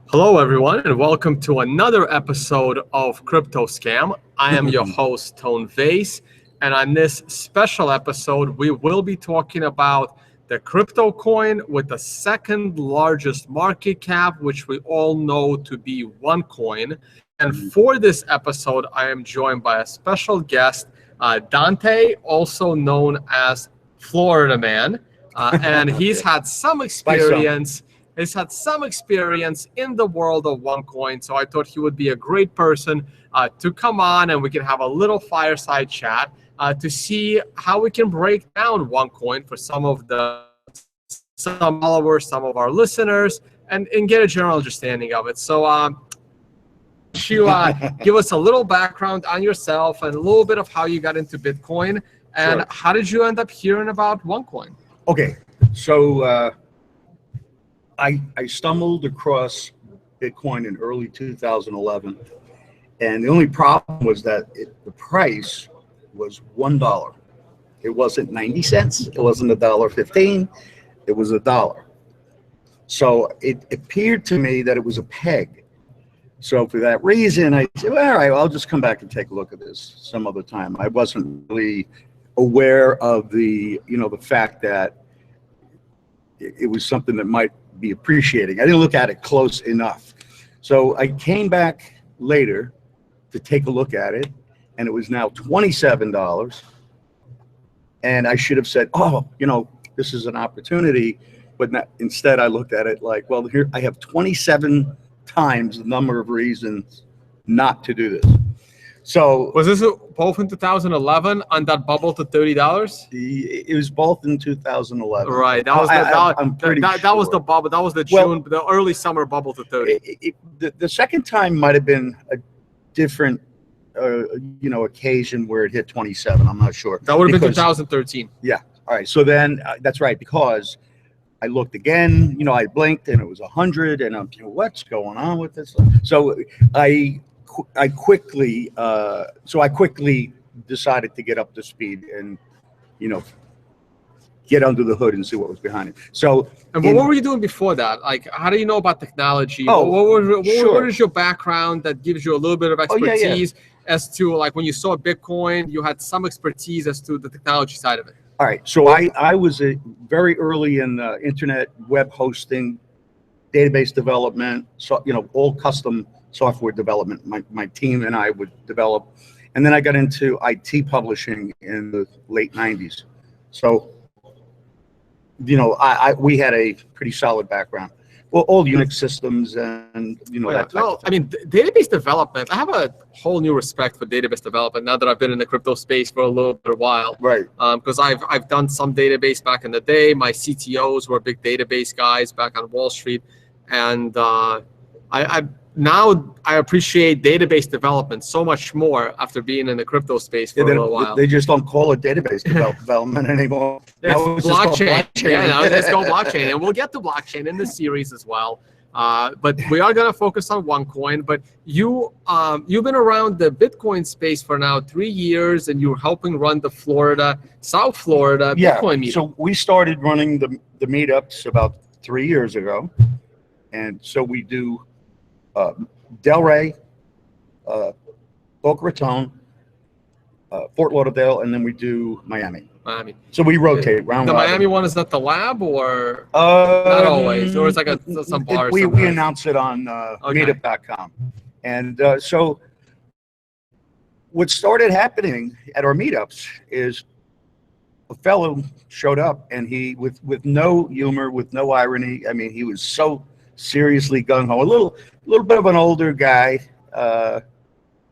Hello, everyone, and welcome to another episode of CryptoScam. I am your host, Tone Vase, and on this special episode, we will be talking about the crypto coin with the second largest market cap, which we all know to be OneCoin. And for this episode, I am joined by a special guest, Dante, also known as Florida Man, and he's had some experience. He's had some experience in the world of OneCoin, so I thought he would be a great person to come on and we can have a little fireside chat to see how we can break down OneCoin for some followers, some of our listeners, and get a general understanding of it. So give us a little background on yourself and a little bit of how you got into Bitcoin and how did you end up hearing about OneCoin? Okay, so I stumbled across Bitcoin in early 2011, and the only problem was that the price was $1. It wasn't 90 cents. It wasn't $1.15. It was $1. So it appeared to me that it was a peg. So for that reason, I said, well, all right, well, I'll just come back and take a look at this some other time. I wasn't really aware of the fact that it was something that might be appreciating. I didn't look at it close enough. So I came back later to take a look at it, and it was now $27. And I should have said, oh, this is an opportunity. But instead I looked at it like, well, here I have 27 times the number of reasons not to do this. So was this both in 2011 on that bubble to $30? It was both in 2011. Right. That was that was the bubble. That was the June, the early summer bubble to 30. The second time might have been a different, occasion where it hit 27. I'm not sure. That would have been 2013. Yeah. All right. So then that's right, because I looked again. I blinked and it was 100, and I'm what's going on with this? So I quickly decided to get up to speed and, get under the hood and see what was behind it. So, and what were you doing before that? Like, how do you know about technology? Oh, what is your background that gives you a little bit of expertise as to, like, when you saw Bitcoin, you had some expertise as to the technology side of it? All right. So I was very early in internet web hosting, database development, so, all custom software development. My team and I would develop, and then I got into IT publishing in the late 90s. So, we had a pretty solid background. Well, all Unix systems and that type of thing. I mean, database development. I have a whole new respect for database development now that I've been in the crypto space for a little bit of while. Right. Because I've done some database back in the day. My CTOs were big database guys back on Wall Street, and now I appreciate database development so much more after being in the crypto space for a little while. They just don't call it database development anymore. It's blockchain. Let's go blockchain. And we'll get to blockchain in this series as well. But we are going to focus on OneCoin. But you've been around the Bitcoin space for now 3 years, and you're helping run the South Florida Bitcoin meetup. So we started running the meetups about 3 years ago. And so we do Delray, Boca Raton, Fort Lauderdale, and then we do Miami. So we rotate round. The Miami one is that the lab, or not always, or it's like some bars. We announce it on meetup.com, and so what started happening at our meetups is a fellow showed up, and he with no humor, with no irony. I mean, he was so seriously gung-ho, a little bit of an older guy,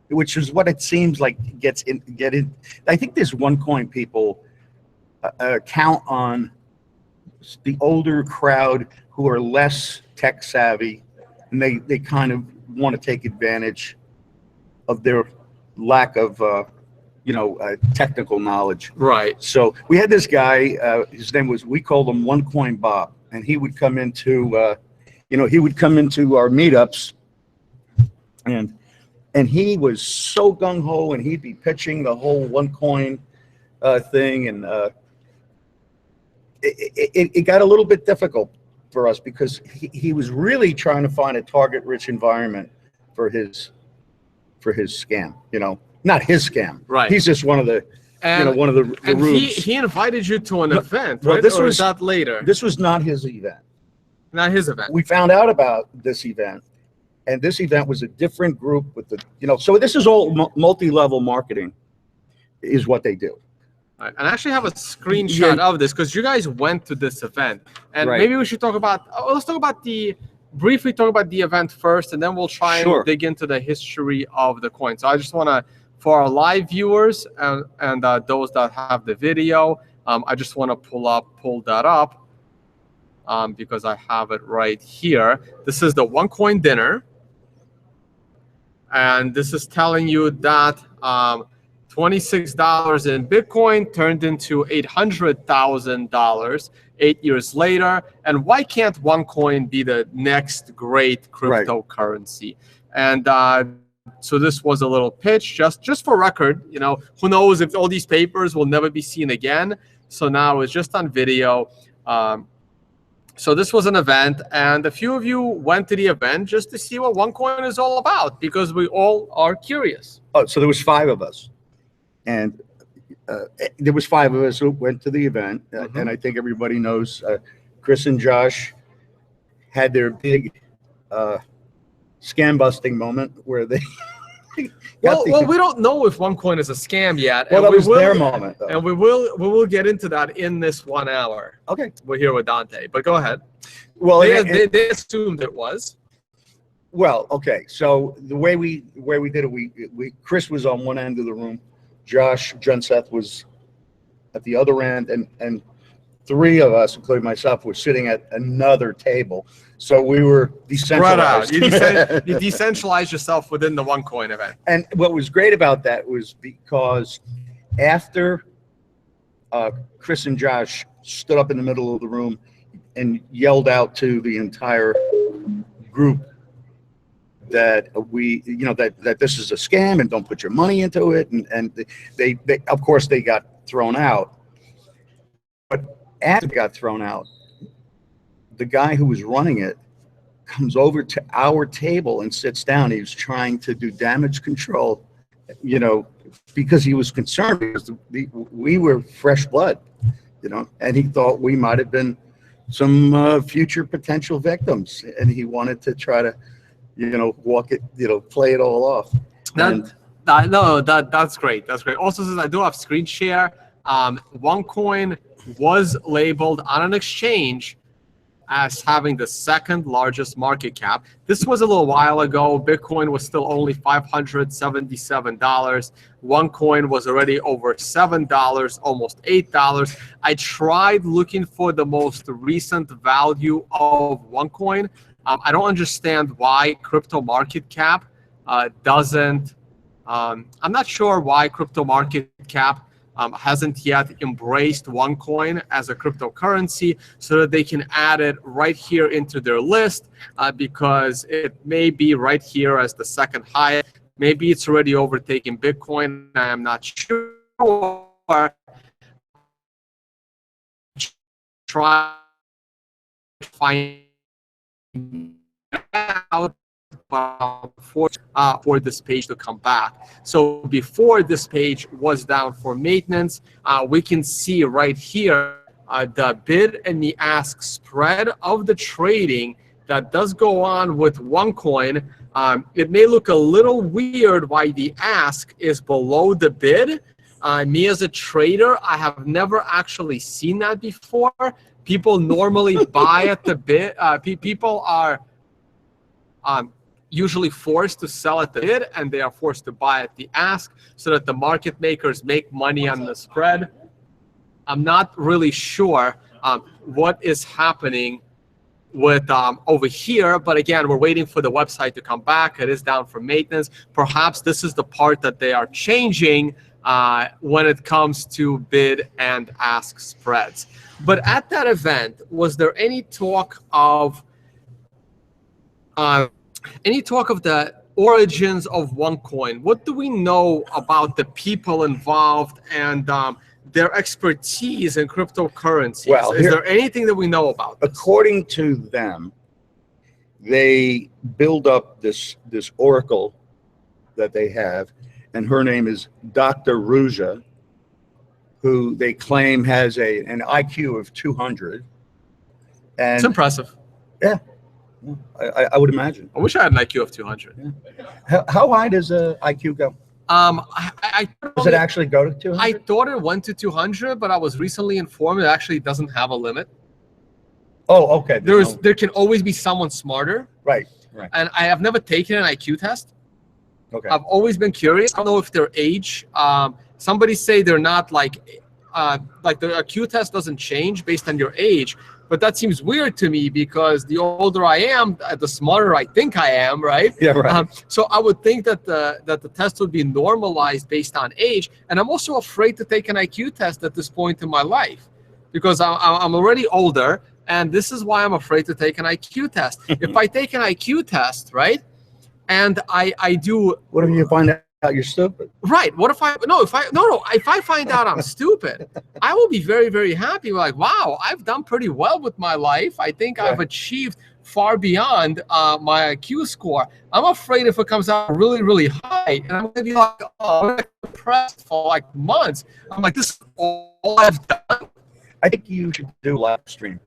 which is what it seems like get in. I think there's OneCoin people count on the older crowd who are less tech savvy, and they kind of want to take advantage of their lack of technical knowledge. Right. So we had this guy, his name was, we called him OneCoin Bob, and he would come into our meetups, and he was so gung-ho, and he'd be pitching the whole OneCoin thing, and it got a little bit difficult for us because he was really trying to find a target-rich environment for his scam. You know, not his scam. Right. He's just one of the one of the rubes. He invited you to an event, right? Well, this or was that later. This was not his event. Not his event. We found out about this event, and this event was a different group with the So this is all multi-level marketing, is what they do. Right. And I actually have a screenshot of this because you guys went to this event, and maybe we should talk about. Let's talk about briefly talk about the event first, and then we'll try and dig into the history of the coin. So I just want to, for our live viewers and those that have the video, I just want to pull that up because I have it right here. This is the OneCoin dinner, and this is telling you that $26 in Bitcoin turned into $800,000 8 years later. And why can't OneCoin be the next great cryptocurrency? And so this was a little pitch, just for record. You know, who knows if all these papers will never be seen again. So now it's just on video. So this was an event, and a few of you went to the event just to see what OneCoin is all about because we all are curious. Oh, so there was 5 of us. And there was 5 of us who went to the event, and I think everybody knows Chris and Josh had their big scam busting moment where they. Well, we don't know if OneCoin is a scam yet. Well, that was their moment, though. And we will get into that in this 1 hour. Okay, we're here with Dante, but go ahead. Well, they assumed it was. Well, okay. So the way we did it, we Chris was on one end of the room. Josh, John Seth was at the other end, and 3 of us, including myself, were sitting at another table. So we were decentralized. You decentralized yourself within the OneCoin event. And what was great about that was because after Chris and Josh stood up in the middle of the room and yelled out to the entire group that that this is a scam and don't put your money into it, and they of course they got thrown out. But after they got thrown out, the guy who was running it comes over to our table and sits down. He was trying to do damage control, because he was concerned because we were fresh blood, and he thought we might have been some future potential victims, and he wanted to try to walk it, play it all off. That's great. That's great. Also, since I do have screen share, OneCoin was labeled on an exchange as having the 2nd largest market cap. This was a little while ago. Bitcoin was still only $577. OneCoin was already over $7, almost $8. I tried looking for the most recent value of OneCoin. I don't understand why crypto market cap doesn't. I'm not sure why crypto market cap hasn't yet embraced OneCoin as a cryptocurrency so that they can add it right here into their list because it may be right here as the 2nd highest. Maybe it's already overtaken Bitcoin. I am not sure. Try to find out for this page to come back. So before this page was down for maintenance, we can see right here the bid and the ask spread of the trading that does go on with OneCoin. It may look a little weird why the ask is below the bid. Me as a trader, I have never actually seen that before. People normally buy at the bid. People are usually forced to sell at the bid, and they are forced to buy at the ask so that the market makers make money on the spread. I'm not really sure what is happening with over here, but again, we're waiting for the website to come back. It is down for maintenance. Perhaps this is the part that they are changing when it comes to bid and ask spreads. But at that event, was there any talk of the origins of OneCoin? What do we know about the people involved and their expertise in cryptocurrencies? Well, is there anything that we know about this? According to them, they build up this oracle that they have, and her name is Dr. Ruja, who they claim has an IQ of 200. And it's impressive. Yeah, I would imagine. I wish I had an IQ of 200. Yeah. How high does a IQ go? Does it actually go to 200? I thought it went to 200, but I was recently informed it actually doesn't have a limit. Oh, okay. There can always be someone smarter. Right. And I have never taken an IQ test. Okay. I've always been curious. I don't know if their age. Somebody say they're not like the IQ test doesn't change based on your age. But that seems weird to me because the older I am, the smarter I think I am, right? Yeah, right. So I would think that the test would be normalized based on age. And I'm also afraid to take an IQ test at this point in my life because I'm already older, and this is why I'm afraid to take an IQ test. If I take an IQ test, right, and I do... What if you find out you're stupid? Right. What if if I find out I'm stupid, I will be very, very happy. Like, wow, I've done pretty well with my life. I think I've achieved far beyond my IQ score. I'm afraid if it comes out really, really high, and I'm going to be like, oh, I'm depressed for like months. I'm like, this is all I've done. I think you should do a live stream.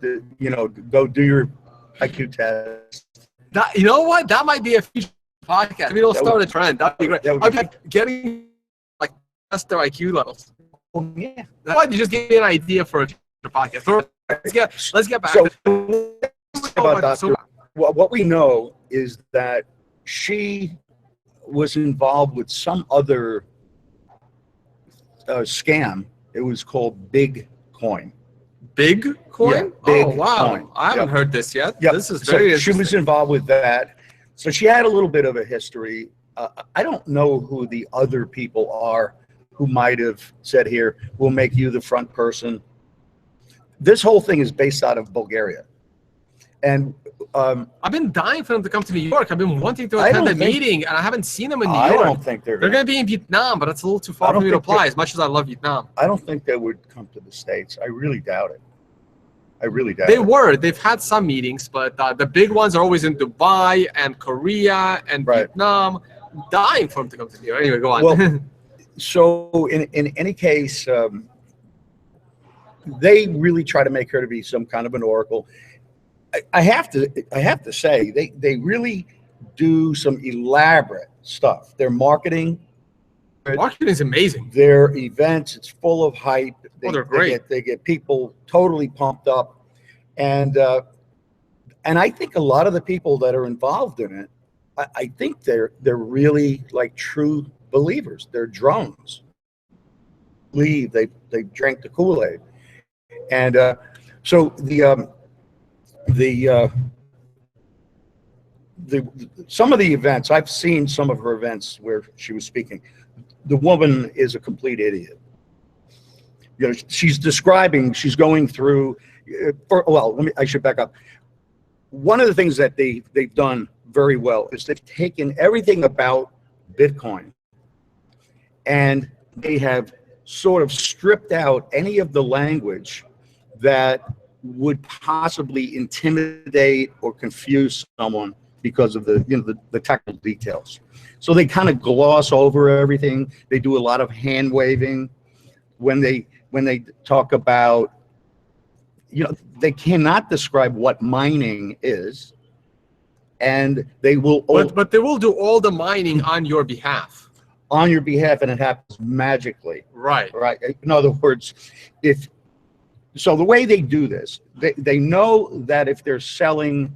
Go do your IQ test. You know what? That might be a future podcast. Maybe it'll start a trend. That'd be great. I'm getting like test their IQ levels. Oh, yeah. Why you just give me an idea for a future podcast? Let's get back. What we know is that she was involved with some other scam. It was called Big Coin. Big Coin? Yeah, Big wow. Coin. I haven't heard this yet. Yep. This is very interesting. She was involved with that. So she had a little bit of a history. I don't know who the other people are who might have said, here, we'll make you the front person. This whole thing is based out of Bulgaria. And I've been dying for them to come to New York. I've been wanting to attend a meeting, and I haven't seen them in New York. I don't think they're going to be in Vietnam, but it's a little too far for me to apply, as much as I love Vietnam. I don't think they would come to the States. I really doubt it. I really doubt it. They've had some meetings, but the big ones are always in Dubai and Korea and Vietnam. I'm dying for them to come to New York. Anyway, go on. Well, so in any case, they really try to make her to be some kind of an oracle. I have to say they really do some elaborate stuff. Their marketing is amazing. Their events, it's full of hype. They're great. They get people totally pumped up, and I think a lot of the people that are involved in it, I think they're really like true believers. They're drones. They drank the Kool-Aid, and so some of the events, I've seen some of her events where she was speaking. The woman is a complete idiot. She's going through, I should back up. One of the things that they've done very well is they've taken everything about Bitcoin and they have sort of stripped out any of the language that would possibly intimidate or confuse someone because of the technical details. So they kind of gloss over everything. They do a lot of hand waving when they talk about, they cannot describe what mining is, and they will. But they will do all the mining on your behalf. On your behalf, and it happens magically. Right. Right. In other words, so the way they do this, they know that if they're selling,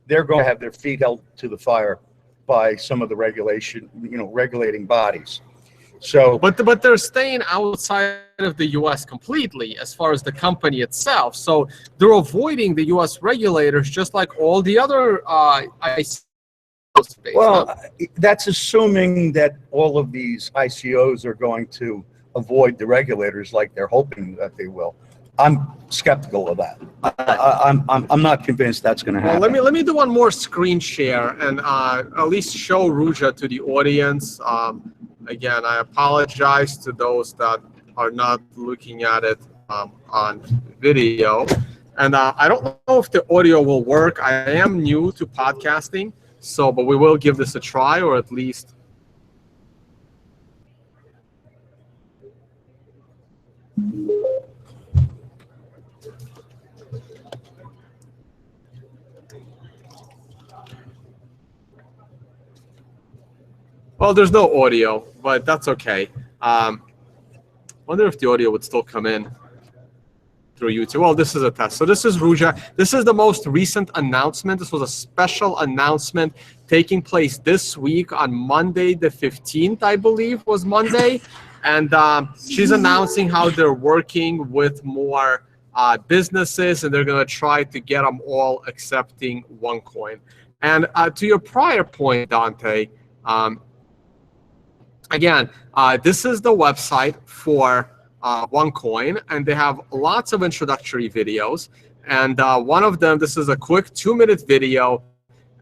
they're going to have their feet held to the fire by some of the regulating bodies. So, but they're staying outside of the U.S. completely as far as the company itself. So they're avoiding the U.S. regulators just like all the other ICOs. Well, that's assuming that all of these ICOs are going to avoid the regulators like they're hoping that they will. I'm skeptical of that. I'm not convinced that's going to happen. Well, let me do one more screen share and at least show Ruja to the audience. Again, I apologize to those that are not looking at it on video. And I don't know if the audio will work. I am new to podcasting, so but we will give this a try, or at least. Well, there's no audio, but that's okay. Wonder if the audio would still come in through YouTube. Well, this is a test. So this is Ruja. This is the most recent announcement. This was a special announcement taking place this week on Monday the 15th, I believe was Monday. And she's announcing how they're working with more businesses, and they're going to try to get them all accepting OneCoin. And to your prior point, Dante, again, this is the website for OneCoin, and they have lots of introductory videos. And one of them, this is a quick 2-minute video,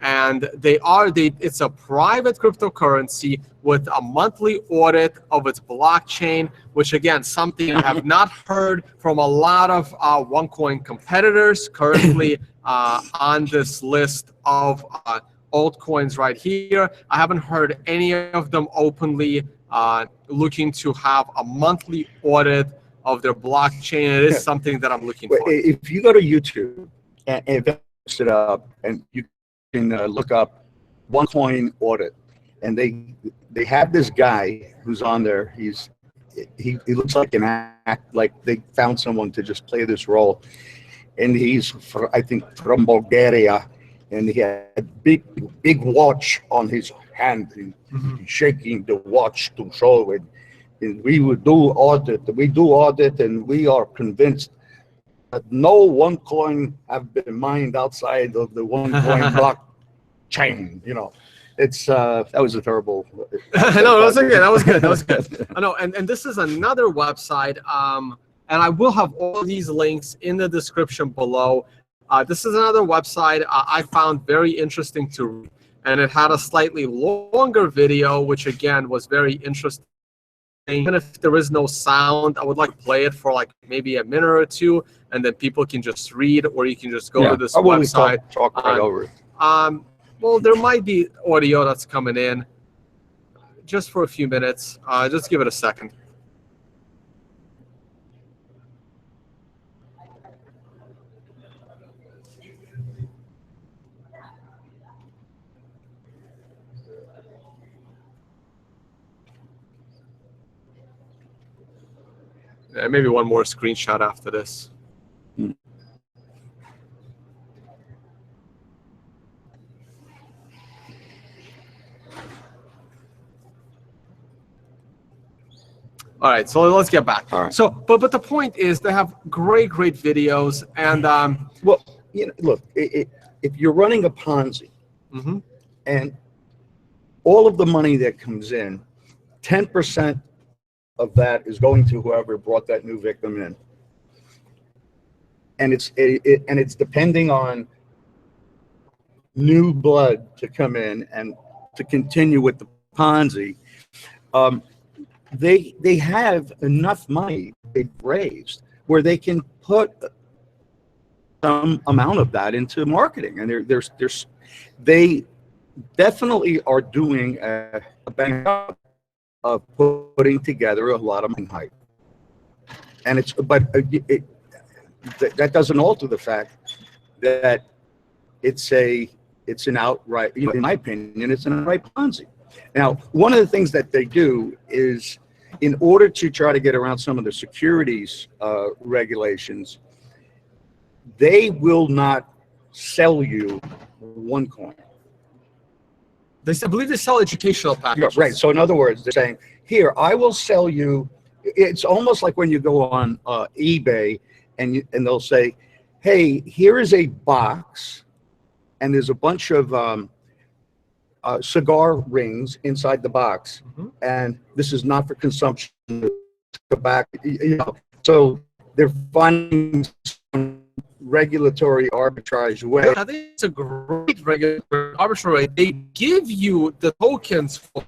and it's a private cryptocurrency with a monthly audit of its blockchain, which again, something I have not heard from a lot of OneCoin competitors currently on this list of altcoins right here. I haven't heard any of them openly looking to have a monthly audit of their blockchain. It is something that I'm looking for. If you go to YouTube and invest it up, and you can look up OneCoin audit, and they have this guy who's on there. He looks like an act, like they found someone to just play this role, and he's I think from Bulgaria. And he had a big watch on his hand, and shaking the watch to show it. And we would do audit. We do audit, and we are convinced that no OneCoin have been mined outside of the OneCoin blockchain. You know, it's that was a terrible. No, that was okay. That was good. That was good. I know, and this is another website. And I will have all these links in the description below. This is another website I found very interesting to read, and it had a slightly longer video, which again was very interesting. Even if there is no sound, I would like to play it for like maybe a minute or two, and then people can just read, or you can just go to this website. Talk right over it. Well, there might be audio that's coming in just for a few minutes. Just give it a second. Maybe one more screenshot after this. All right, so let's get back. All right. So, but the point is, they have great videos, and well, you know, look, if you're running a Ponzi, and all of the money that comes in, 10% of that is going to whoever brought that new victim in, and it's depending on new blood to come in and to continue with the Ponzi. They have enough money they've raised where they can put some amount of that into marketing, and they definitely are doing a better job of putting together a lot of money hype. And that doesn't alter the fact that it's an outright, you know, in my opinion, it's an outright Ponzi. Now, one of the things that they do is, in order to try to get around some of the securities regulations, they will not sell you OneCoin. I believe they sell educational packages. Right. So in other words, they're saying, here, I will sell you. It's almost like when you go on eBay and they'll say, hey, here is a box, and there's a bunch of cigar rings inside the box, and this is not for consumption. Tobacco, you know. So they're finding some regulatory arbitrage way. I think it's a great regulatory arbitrage. They give you the tokens for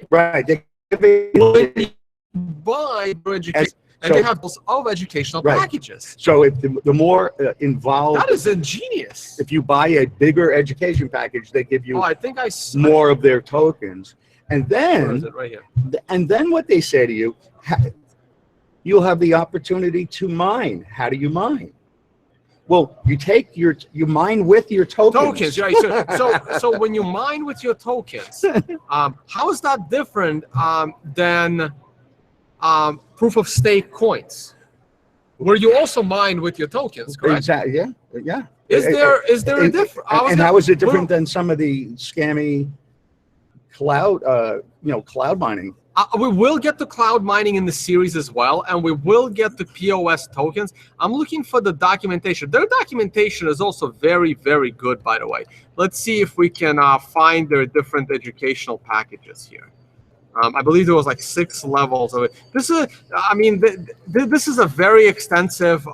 Right. They when you buy their education, and they have those of educational packages. So if the more involved, that is ingenious. If you buy a bigger education package, they give you I think more of their tokens, and then where is it? Right here. And then what they say to you, you'll have the opportunity to mine. How do you mine? Well, you mine with your tokens. Right? So when you mine with your tokens, how is that different than proof of stake coins, where you also mine with your tokens, correct? Exactly. Yeah. Is there a difference? And how is it different than some of the scammy cloud, cloud mining? We will get the cloud mining in the series as well, and we will get the POS tokens. I'm looking for the documentation. Their documentation is also very, very good, by the way. Let's see if we can find their different educational packages here. I believe there was like 6 levels of it. This is, this is a very extensive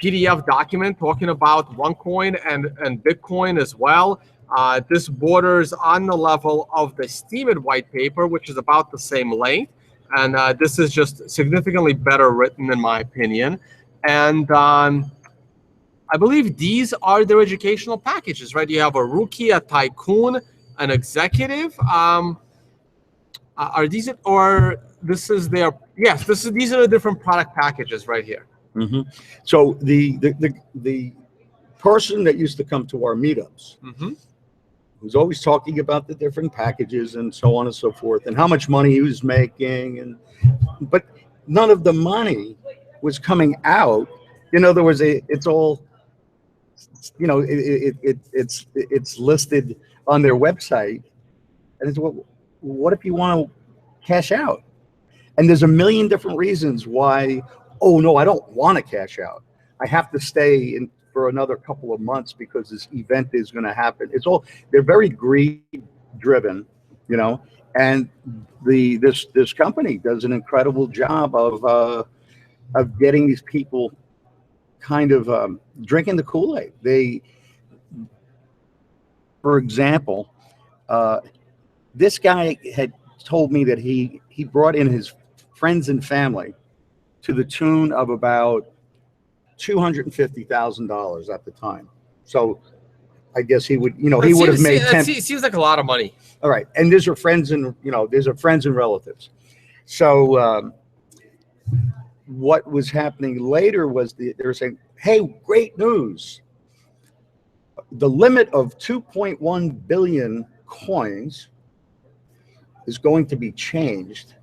PDF document talking about OneCoin and Bitcoin as well. This borders on the level of the Steemit white paper, which is about the same length. And this is just significantly better written, in my opinion. And I believe these are their educational packages, right? You have a rookie, a tycoon, an executive. Are these, or this is their, yes, these are the different product packages right here. Mm-hmm. So the person that used to come to our meetups, who's always talking about the different packages and so on and so forth, and how much money he was making, but none of the money was coming out. In other words, it's all, it's listed on their website, and it's, what if you want to cash out? And there's a million different reasons why. Oh no, I don't want to cash out. I have to stay in for another couple of months because this event is going to happen. They're very greed driven, and this company does an incredible job of getting these people kind of drinking the Kool-Aid. For example, this guy had told me that he brought in his friends and family to the tune of about $250,000 at the time. So I guess he would, he would have made 10. Seems like a lot of money. All right, and these are friends and relatives. So what was happening later was they were saying, "Hey, great news! The limit of 2.1 billion coins is going to be changed."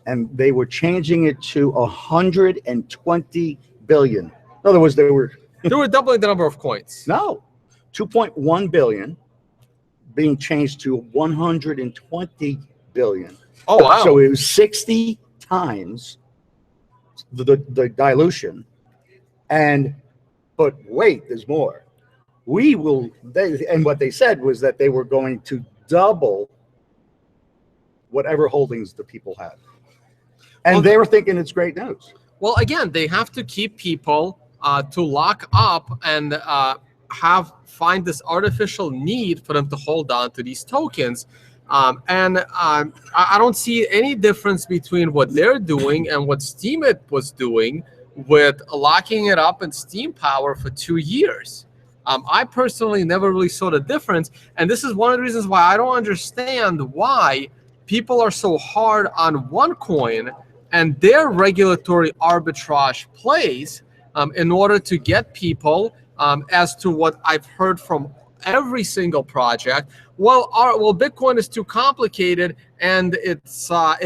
And they were changing it to 120 billion. In other words, they were doubling the number of coins. No, 2.1 billion being changed to 120 billion. Oh, wow. So it was 60 times the dilution. But wait, there's more. And what they said was that they were going to double whatever holdings the people had. And they were thinking it's great news. Well, again, they have to keep people to lock up and find this artificial need for them to hold on to these tokens. I don't see any difference between what they're doing and what Steemit was doing with locking it up in Steam Power for 2 years. I personally never really saw the difference. And this is one of the reasons why I don't understand why people are so hard on OneCoin and their regulatory arbitrage plays in order to get people, as to what I've heard from every single project. Well, Bitcoin is too complicated and it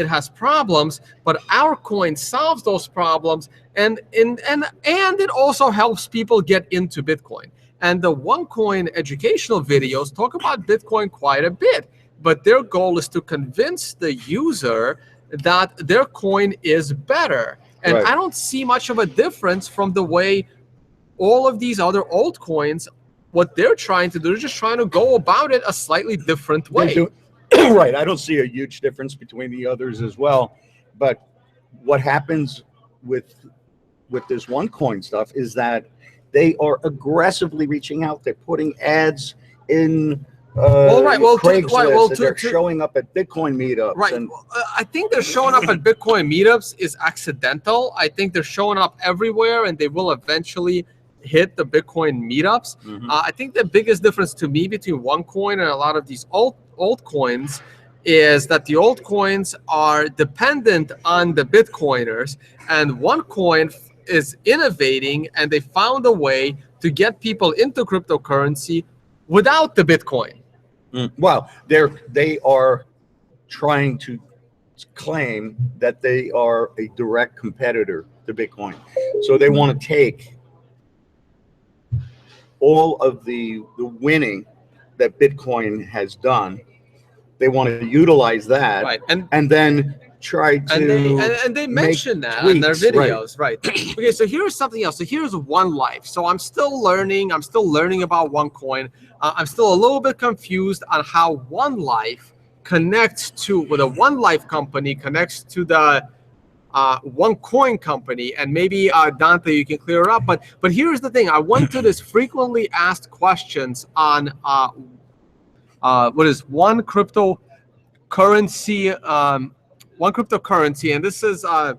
has problems, but our coin solves those problems, and it also helps people get into Bitcoin. And the OneCoin educational videos talk about Bitcoin quite a bit, but their goal is to convince the user that their coin is better. And I don't see much of a difference from the way all of these other altcoins, what they're trying to do, they're just trying to go about it a slightly different way. Right. I don't see a huge difference between the others as well. But what happens with this OneCoin stuff is that they are aggressively reaching out. They're putting ads in Craigslist, they're showing up at Bitcoin meetups. Right. And I think they're showing up at Bitcoin meetups is accidental. I think they're showing up everywhere, and they will eventually hit the Bitcoin meetups. I think the biggest difference to me between OneCoin and a lot of these altcoins is that the altcoins are dependent on the Bitcoiners, and OneCoin is innovating, and they found a way to get people into cryptocurrency without the Bitcoin. Well, they are trying to claim that they are a direct competitor to Bitcoin. So they want to take all of the winning that Bitcoin has done. They want to utilize that, right, and then try to and they mention that in their videos, right? Okay, so here's something else. So here's One Life. So I'm still learning about OneCoin. I'm still a little bit confused on how One Life connects to, with a One Life company connects to the OneCoin company, and maybe Dante, you can clear it up. But here's the thing: I went to this frequently asked questions on what is one cryptocurrency, and this is I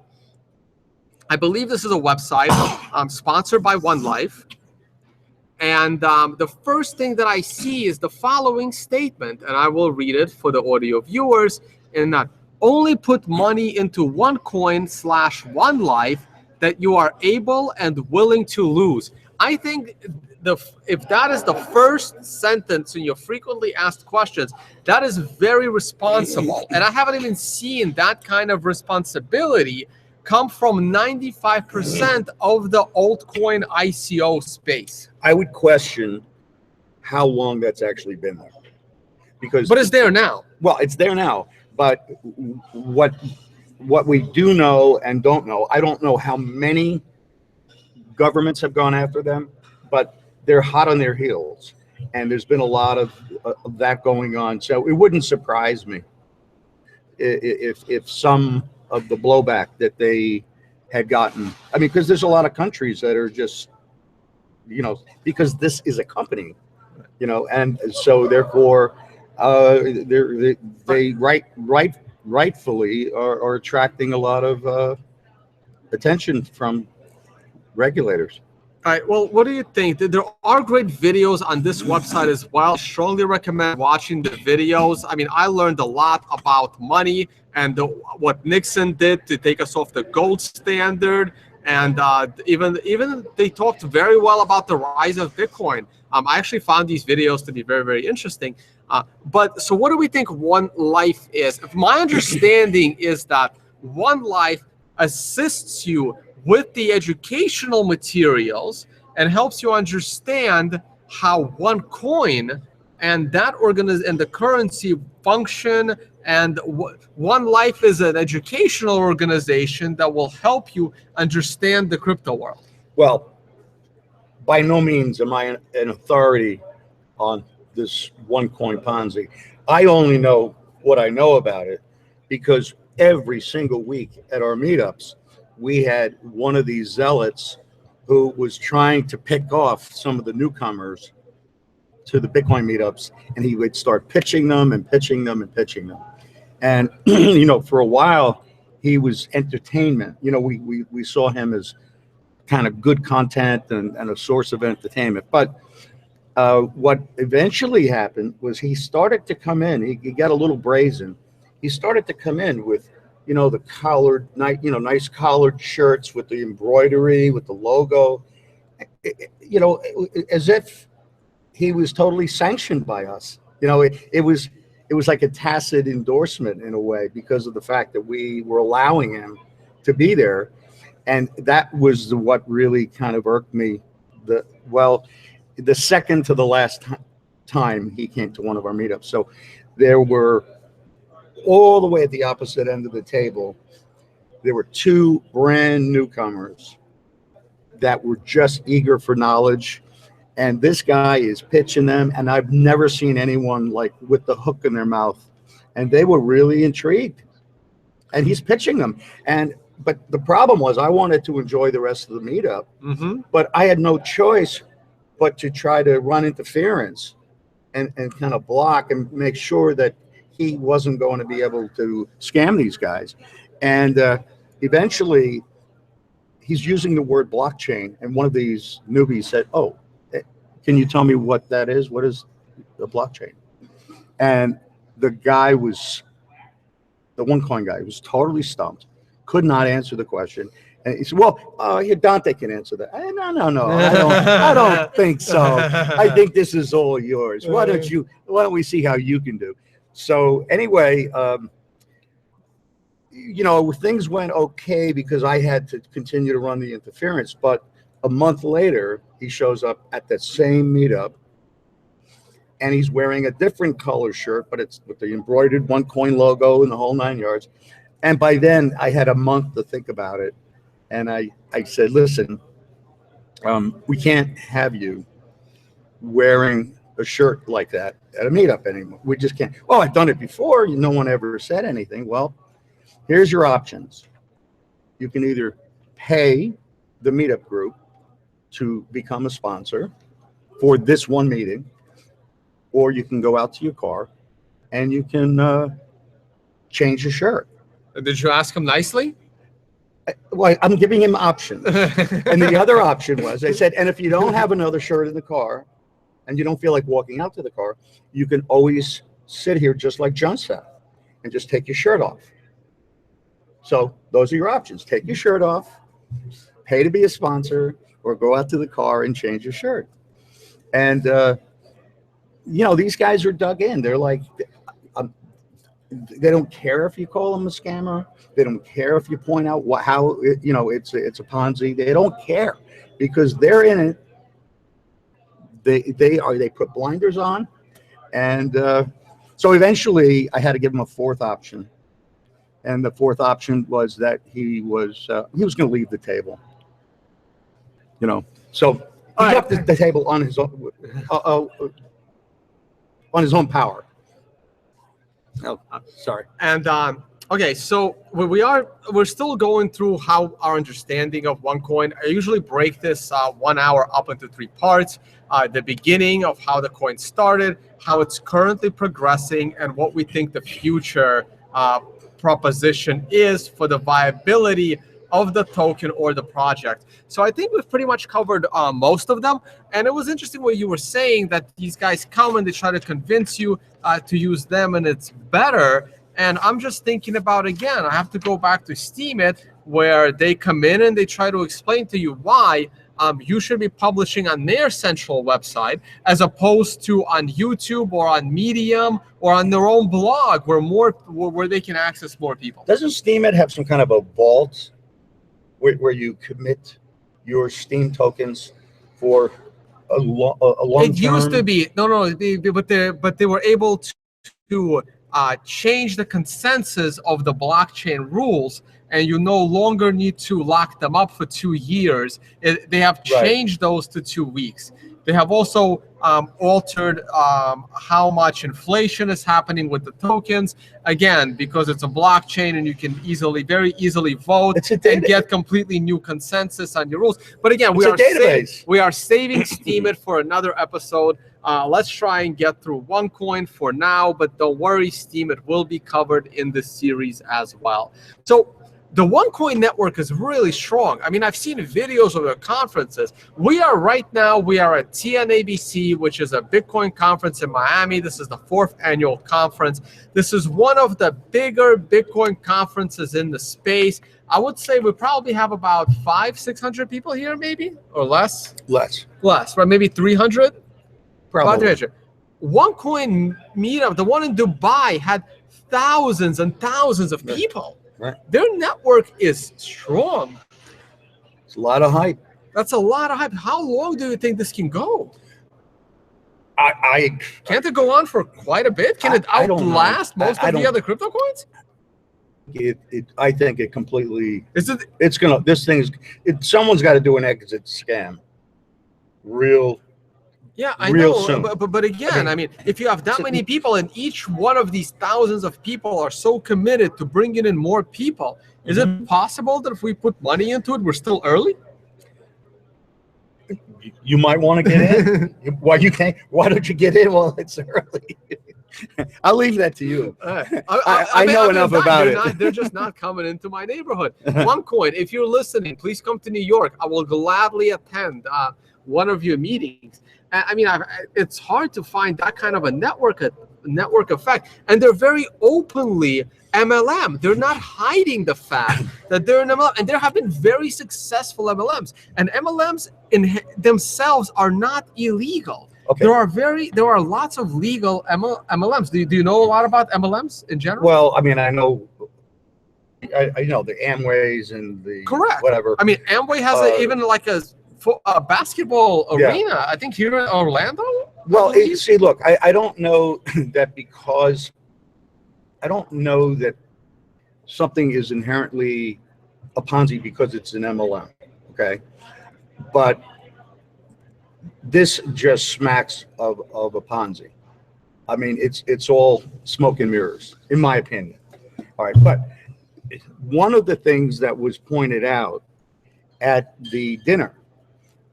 believe this is a website sponsored by One Life. And the first thing that I see is the following statement, and I will read it for the audio viewers. And only put money into OneCoin/One Life that you are able and willing to lose. I think if that is the first sentence in your frequently asked questions, that is very responsible. And I haven't even seen that kind of responsibility come from 95% of the altcoin ICO space. I would question how long that's actually been there, but it's there now. Well, it's there now. But what we do know and don't know, I don't know how many governments have gone after them, but they're hot on their heels, and there's been a lot of that going on. So it wouldn't surprise me if some of the blowback that they had gotten. I mean, because there's a lot of countries that are just, because this is a company, and so therefore they rightfully are attracting a lot of attention from regulators. All right. Well, what do you think? There are great videos on this website as well. I strongly recommend watching the videos. I mean, I learned a lot about money and what Nixon did to take us off the gold standard. And even they talked very well about the rise of Bitcoin. I actually found these videos to be very, very interesting. But so what do we think One Life is? My understanding is that One Life assists you with the educational materials and helps you understand how OneCoin and that and the currency function. And One Life is an educational organization that will help you understand the crypto world. Well, by no means am I an authority on this OneCoin Ponzi. I only know what I know about it because every single week at our meetups, we had one of these zealots who was trying to pick off some of the newcomers to the Bitcoin meetups, and he would start pitching them and pitching them and pitching them. And, for a while, he was entertainment. We saw him as kind of good content and a source of entertainment. But what eventually happened was he started to come in. He got a little brazen. He started to come in with, the collared, nice collared shirts with the embroidery, with the logo, as if he was totally sanctioned by us. It was like a tacit endorsement in a way because of the fact that we were allowing him to be there. And that was what really kind of irked me. The second to the last time he came to one of our meetups. So there were, all the way at the opposite end of the table, there were two brand newcomers that were just eager for knowledge. And this guy is pitching them, and I've never seen anyone like with the hook in their mouth. And they were really intrigued. And he's pitching them. But the problem was I wanted to enjoy the rest of the meetup, but I had no choice but to try to run interference and kind of block and make sure that he wasn't going to be able to scam these guys. And eventually, he's using the word blockchain, and one of these newbies said, "Oh, can you tell me what that is? What is the blockchain?" And the guy was, the OneCoin guy, was totally stumped, could not answer the question. And he said, "Well, here, Dante can answer that." No, I don't think so. I think this is all yours. Why don't we see how you can do? So anyway, things went okay because I had to continue to run the interference. But a month later, he shows up at that same meetup, and he's wearing a different color shirt, but it's with the embroidered OneCoin logo and the whole 9 yards. And by then, I had a month to think about it. And I said, "Listen, we can't have you wearing a shirt like that at a meetup anymore. We just can't." "Oh, I've done it before. No one ever said anything." "Well, here's your options. You can either pay the meetup group to become a sponsor for this one meeting, or you can go out to your car and you can change your shirt." Did you ask him nicely? Well, I'm giving him options. And the other option was, I said, "And if you don't have another shirt in the car and you don't feel like walking out to the car, you can always sit here just like John said and just take your shirt off. So those are your options. Take your shirt off, pay to be a sponsor, or go out to the car and change your shirt." And, these guys are dug in. They're like, they don't care if you call them a scammer. They don't care if you point out how it's a Ponzi. They don't care because they're in it. They put blinders on, and so eventually I had to give them a fourth option, and the fourth option was that he was going to leave the table. So he left the table on his own power. Oh, sorry. And okay, so we're still going through how our understanding of OneCoin. I usually break this 1 hour up into 3 parts: the beginning of how the coin started, how it's currently progressing, and what we think the future proposition is for the viability of the token or the project. So I think we've pretty much covered most of them. And it was interesting what you were saying, that these guys come and they try to convince you to use them and it's better. And I'm just thinking about, again, I have to go back to Steemit, where they come in and they try to explain to you why you should be publishing on their central website as opposed to on YouTube or on Medium or on their own blog where they can access more people. Doesn't Steemit have some kind of a vault where you commit your Steem tokens for a long It term? used to be but they were able to change the consensus of the blockchain rules, and you no longer need to lock them up for 2 years. They have changed those to 2 weeks. They have also altered how much inflation is happening with the tokens. Again, because it's a blockchain and you can very easily vote and get completely new consensus on your rules. But again, we are saving Steemit for another episode. Let's try and get through OneCoin for now, but don't worry, Steemit will be covered in this series as well. So the OneCoin network is really strong. I mean, I've seen videos of their conferences. We are at TNABC, which is a Bitcoin conference in Miami. This is the 4th annual conference. This is one of the bigger Bitcoin conferences in the space. I would say we probably have about 500-600 people here, maybe, or less. Less, right? Maybe 300. Probably. OneCoin meetup, the one in Dubai, had thousands and thousands of people. Right. Their network is strong. It's a lot of hype. That's a lot of hype. How long do you think this can go? Can't it go on for quite a bit? Can it outlast most of the other crypto coins? I think it completely. It's gonna. This thing is. Someone's got to do an exit scam. Yeah, I know, but again, I mean, if you have that many people and each one of these thousands of people are so committed to bringing in more people, is it possible that if we put money into it, we're still early? You might want to get in. Why you can't? Why don't you get in? Well, it's early. I'll leave that to you. I know enough about it. They're just not coming into my neighborhood. OneCoin, if you're listening, please come to New York. I will gladly attend one of your meetings. I mean, it's hard to find that kind of a network effect, and they're very openly MLM. They're not hiding the fact that they're an MLM, and there have been very successful MLMs, and MLMs in themselves are not illegal. Okay. There are lots of legal MLMs. Do you know a lot about MLMs in general? Well, I mean, I know the Amways and the correct whatever. I mean, Amway has even like a basketball arena. Yeah. I think here in Orlando. Well, see, look, I don't know that because I don't know that something is inherently a Ponzi because it's an MLM. Okay, but this just smacks of a Ponzi. I mean, it's all smoke and mirrors, in my opinion. All right, but one of the things that was pointed out at the dinner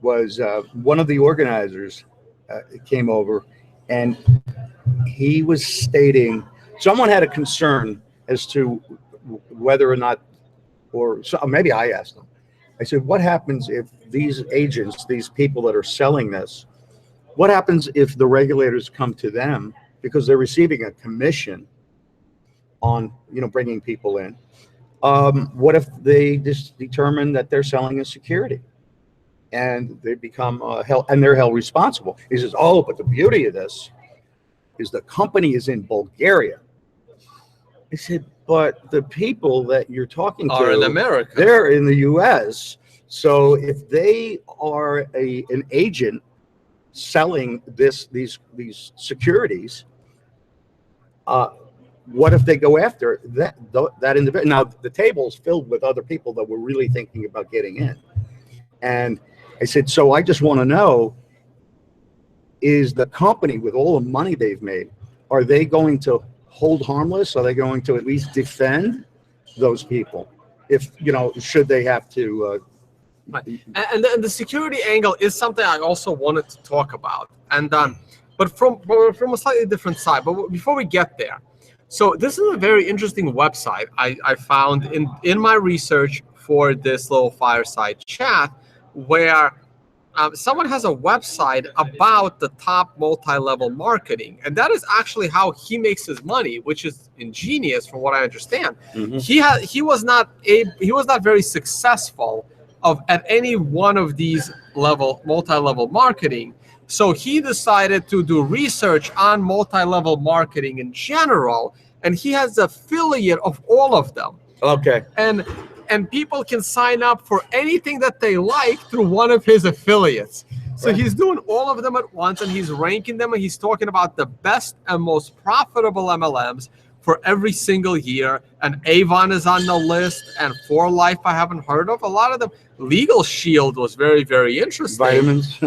was one of the organizers came over, and he was stating someone had a concern as to whether or not, or maybe I asked them. I said, what happens if these agents, these people that are selling this, what happens if the regulators come to them because they're receiving a commission on, bringing people in? What if they just determine that they're selling a security and they become they're held responsible? He says, oh, but the beauty of this is the company is in Bulgaria. I said, but the people that you're talking to are in America. They're in the U.S. So if they are an agent selling these securities, what if they go after that individual? Now the table's filled with other people that were really thinking about getting in, and I said, so I just want to know: is the company, with all the money they've made, are they going to hold harmless? Are they going to at least defend those people if should they have to? Right. And the security angle is something I also wanted to talk about, and but from a slightly different side. But before we get there, so this is a very interesting website I found in my research for this little fireside chat, where someone has a website about the top multi-level marketing, and that is actually how he makes his money, which is ingenious from what I understand. Mm-hmm. He was not very successful at any one of these multi-level marketing. So he decided to do research on multi-level marketing in general, and he has an affiliate of all of them. Okay. And people can sign up for anything that they like through one of his affiliates. So right. He's doing all of them at once, and he's ranking them, and he's talking about the best and most profitable MLMs for every single year. And Avon is on the list, and For Life I haven't heard of. A lot of them. Legal Shield was very, very interesting. Vitamins.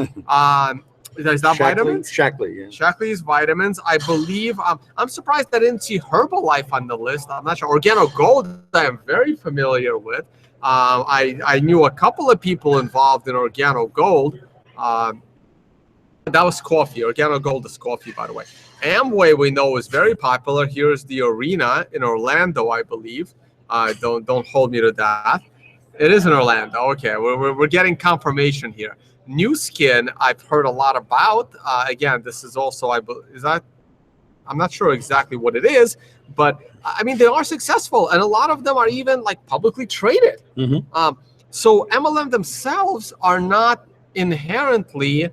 Is that vitamins? Shackley, yeah. Shackley is vitamins. I believe, I'm surprised I didn't see Herbalife on the list. I'm not sure. Organo Gold, I am very familiar with. I knew a couple of people involved in Organo Gold. That was coffee. Organo Gold is coffee, by the way. Amway, we know, is very popular. Here's the arena in Orlando, I believe. Don't hold me to that. It is in Orlando. Okay, we're getting confirmation here. New Skin, I've heard a lot about. Again, this is also, I'm not sure exactly what it is, but I mean, they are successful, and a lot of them are even like publicly traded. Mm-hmm. So MLM themselves are not inherently,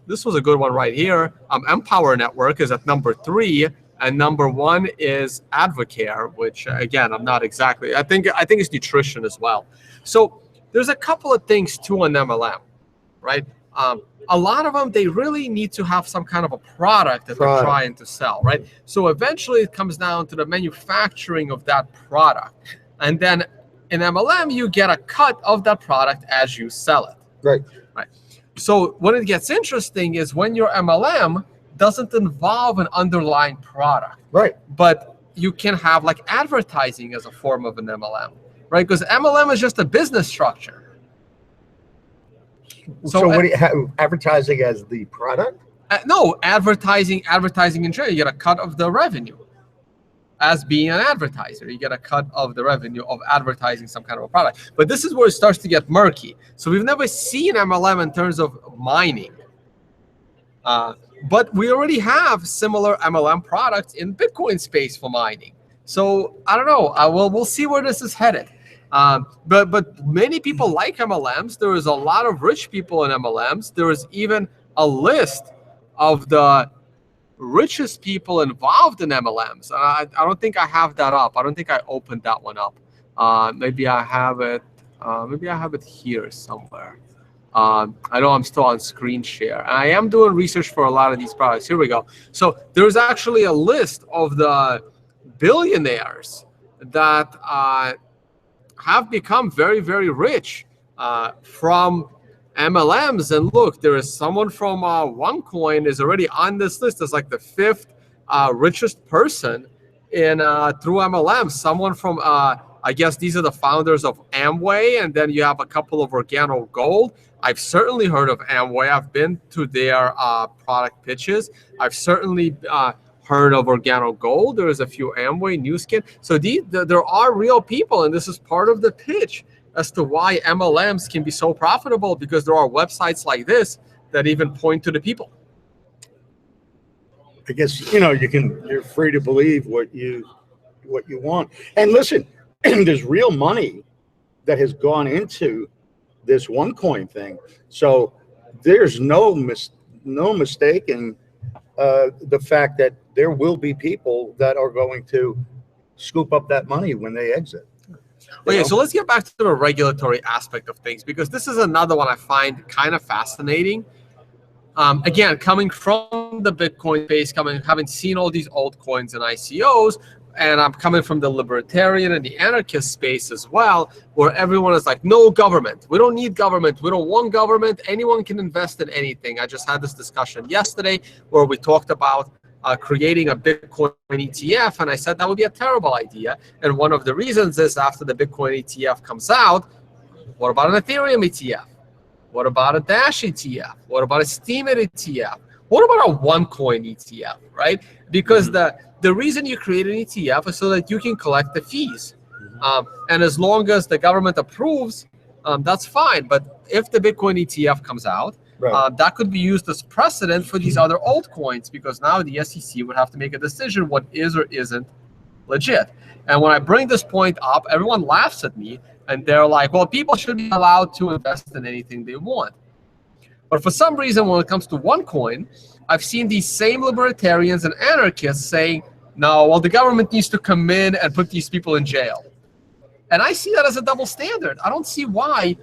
this was a good one right here. Empower Network is at number 3, and number 1 is Advocare, which again, I'm not exactly, I think it's nutrition as well. So there's a couple of things to an MLM, right? A lot of them, they really need to have some kind of a product that they're trying to sell, right? So eventually it comes down to the manufacturing of that product. And then in MLM, you get a cut of that product as you sell it. Right. Right. So when it gets interesting is when your MLM doesn't involve an underlying product. Right. But you can have like advertising as a form of an MLM, right? Because MLM is just a business structure. So what do you have, advertising as the product? No, advertising in general. You get a cut of the revenue. As being an advertiser, you get a cut of the revenue of advertising some kind of a product. But this is where it starts to get murky. So we've never seen MLM in terms of mining. But we already have similar MLM products in Bitcoin space for mining. So I don't know. We'll see where this is headed. But many people like MLMs. There is a lot of rich people in MLMs. There is even a list of the richest people involved in MLMs. I don't think I have that up. I don't think I opened that one up. Maybe I have it. Maybe I have it here somewhere. I know I'm still on screen share. I am doing research for a lot of these products. Here we go. So there's actually a list of the billionaires that have become very, very rich from MLMs. And look, there is someone from OneCoin is already on this list as like the 5th richest person in through MLM. Someone from I guess these are the founders of Amway, and then you have a couple of Organo Gold. I've certainly heard of Amway. I've been to their product pitches. I've certainly heard of Organo Gold. There's a few Amway, New Skin. So there are real people, and this is part of the pitch as to why MLMs can be so profitable, because there are websites like this that even point to the people. I guess, you're free to believe what you want. And listen, there's real money that has gone into this OneCoin thing. So there's no mistaking the fact that there will be people that are going to scoop up that money when they exit. Okay, so let's get back to the regulatory aspect of things, because this is another one I find kind of fascinating. Again, coming from the Bitcoin space, having seen all these altcoins and ICOs, and I'm coming from the libertarian and the anarchist space as well, where everyone is like, no government. We don't need government. We don't want government. Anyone can invest in anything. I just had this discussion yesterday where we talked about creating a Bitcoin ETF, and I said that would be a terrible idea. And one of the reasons is after the Bitcoin ETF comes out, what about an Ethereum ETF? What about a Dash ETF? What about a Steemit ETF? What about a OneCoin ETF, right? Because the reason you create an ETF is so that you can collect the fees. And as long as the government approves, that's fine. But if the Bitcoin ETF comes out, right, that could be used as precedent for these other altcoins, because now the SEC would have to make a decision what is or isn't legit. And when I bring this point up, everyone laughs at me, and they're like, well, people should be allowed to invest in anything they want. But for some reason, when it comes to OneCoin, I've seen these same libertarians and anarchists saying, no, well, the government needs to come in and put these people in jail. And I see that as a double standard. I don't see why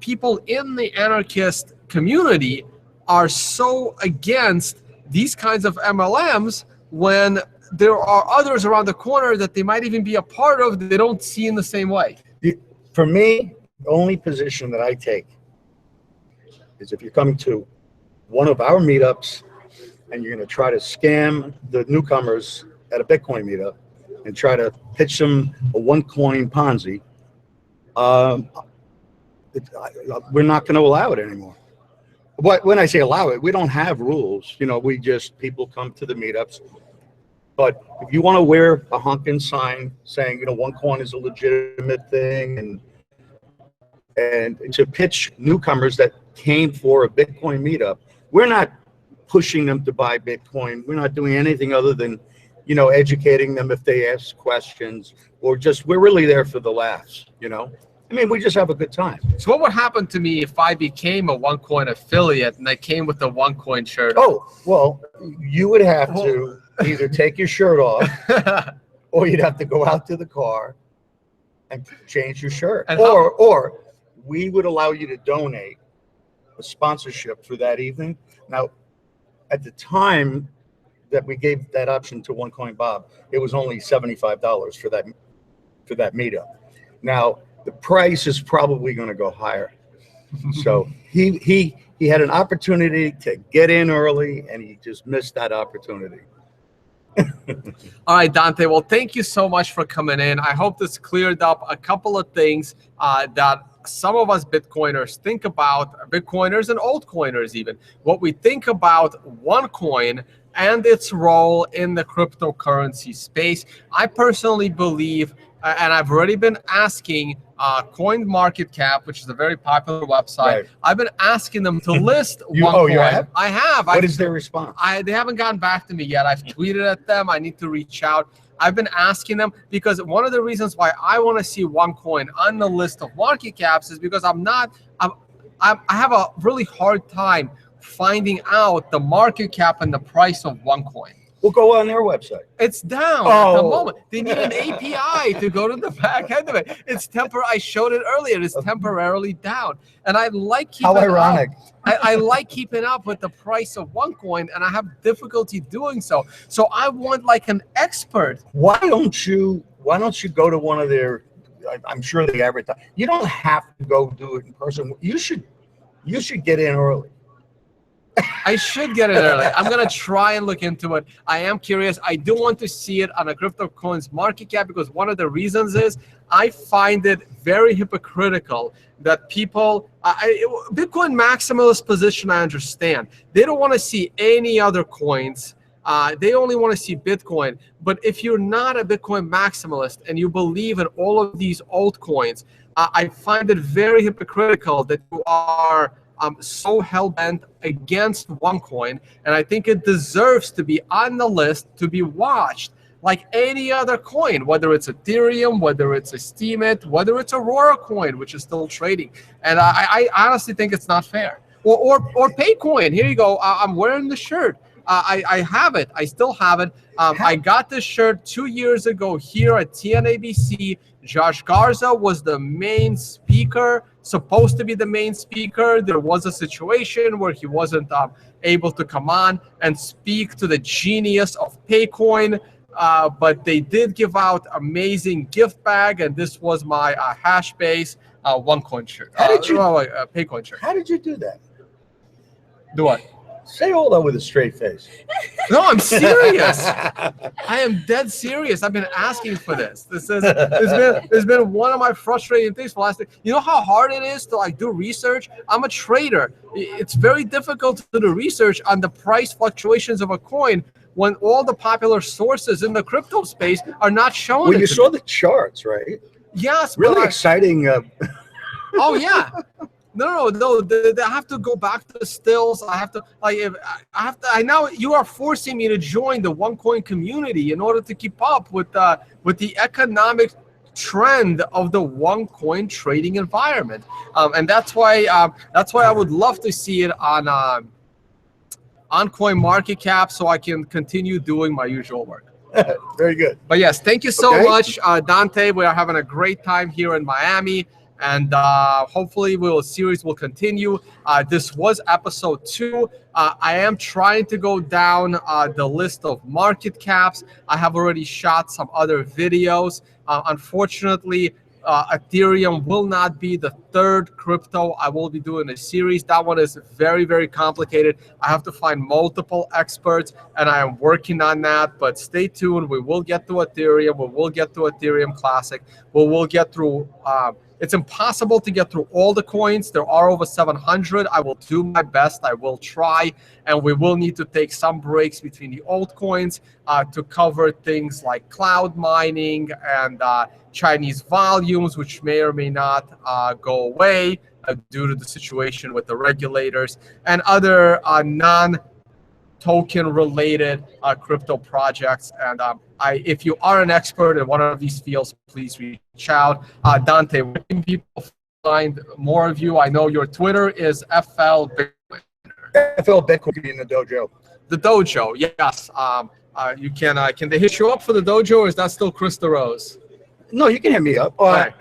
people in the anarchist community are so against these kinds of MLMs when there are others around the corner that they might even be a part of that they don't see in the same way. For me, the only position that I take is if you're coming to one of our meetups and you're going to try to scam the newcomers at a Bitcoin meetup and try to pitch them a OneCoin Ponzi, we're not going to allow it anymore. But when I say allow it, we don't have rules. People come to the meetups. But if you want to wear a honking sign saying, OneCoin is a legitimate thing, and to pitch newcomers that came for a Bitcoin meetup, we're not pushing them to buy Bitcoin. We're not doing anything other than, educating them if they ask questions, or we're really there for the laughs, we just have a good time. So what would happen to me if I became a OneCoin affiliate and I came with the OneCoin shirt? Oh, well, you would have to either take your shirt off or you'd have to go out to the car and change your shirt. And or we would allow you to donate a sponsorship for that evening. Now, at the time that we gave that option to OneCoin Bob, it was only $75 for that meetup. Now, the price is probably going to go higher. So he had an opportunity to get in early, and he just missed that opportunity. All right, Dante. Well, thank you so much for coming in. I hope this cleared up a couple of things that some of us Bitcoiners think about, Bitcoiners and altcoiners even, what we think about OneCoin and its role in the cryptocurrency space. I personally believe, and I've already been asking CoinMarketCap, which is a very popular website. Right. I've been asking them to list OneCoin. Oh, you have? I have. What is their response? They haven't gotten back to me yet. I've tweeted at them. I need to reach out. I've been asking them because one of the reasons why I want to see OneCoin on the list of market caps is because I have a really hard time finding out the market cap and the price of OneCoin. We'll go on their website. It's down at the moment. They need an API to go to the back end of it. It's I showed it earlier. It's temporarily down, and I like keeping. How ironic! I like keeping up with the price of OneCoin, and I have difficulty doing so. So I want like an expert. Why don't you go to one of their? I'm sure they advertise. You don't have to go do it in person. You should get in early. I should get it early. I'm going to try and look into it. I am curious. I do want to see it on a CryptoCoins market cap because one of the reasons is I find it very hypocritical that people, Bitcoin maximalist position, I understand. They don't want to see any other coins. They only want to see Bitcoin. But if you're not a Bitcoin maximalist and you believe in all of these altcoins, I find it very hypocritical that you are so hell-bent against OneCoin, and I think it deserves to be on the list to be watched like any other coin, whether it's Ethereum, whether it's a Steemit, whether it's Aurora coin, which is still trading. And I honestly think it's not fair. Or Paycoin. Here you go. I'm wearing the shirt. I have it. I still have it. I got this shirt 2 years ago here at TNABC. Josh Garza was the main speaker, supposed to be the main speaker. There was a situation where he wasn't able to come on and speak to the genius of Paycoin, but they did give out amazing gift bag, and this was my Hashbase OneCoin shirt. Paycoin shirt. How did you do that? Do what? Say all that with a straight face. No, I'm serious. I am dead serious. I've been asking for this. It's been one of my frustrating things for the last day. You know how hard it is to like do research? I'm a trader. It's very difficult to do research on the price fluctuations of a coin when all the popular sources in the crypto space are not showing. Well, you saw the charts, right? Yes. Really exciting. Oh yeah. No. I have to go back to the stills. I have to I now you are forcing me to join the OneCoin community in order to keep up with the economic trend of the OneCoin trading environment. And that's why I would love to see it on CoinMarketCap so I can continue doing my usual work. Very good. But yes, thank you so much, Dante. We are having a great time here in Miami. And hopefully series will continue. This was episode 2. I am trying to go down the list of market caps. I have already shot some other videos. Unfortunately, Ethereum will not be the third crypto I will be doing a series. That one is very, very complicated. I have to find multiple experts, and I am working on that. But stay tuned. We will get to Ethereum. We will get to Ethereum Classic. We will get through... It's impossible to get through all the coins. There are over 700. I will do my best. I will try. And we will need to take some breaks between the altcoins to cover things like cloud mining and Chinese volumes, which may or may not go away due to the situation with the regulators and other non-token related crypto projects. And if you are an expert in one of these fields, please reach out. Dante, where can people find more of you? I know your Twitter is FL Bitcoin. FL Bitcoin in the dojo. The dojo, yes. You can they hit you up for the dojo, or is that still Chris DeRose? No, you can hit me up. On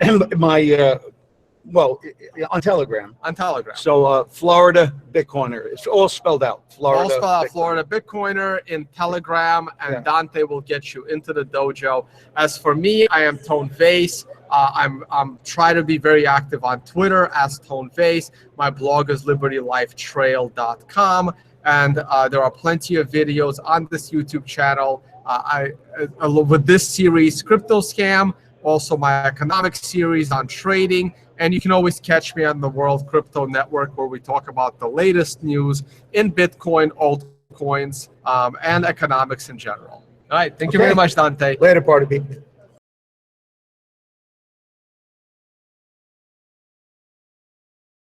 Telegram. On Telegram. So Florida Bitcoiner. It's all spelled out. Florida. All spelled out. Florida Bitcoiner in Telegram, and Dante will get you into the dojo. As for me, I am Tone Vase. I'm trying to be very active on Twitter as Tone Vase. My blog is libertylifetrail.com, and there are plenty of videos on this YouTube channel. With this series, CryptoScam, also my economic series on trading, And you can always catch me on the World Crypto Network, where we talk about the latest news in Bitcoin, altcoins, and economics in general. All right. Thank you very much, Dante. Later, party people.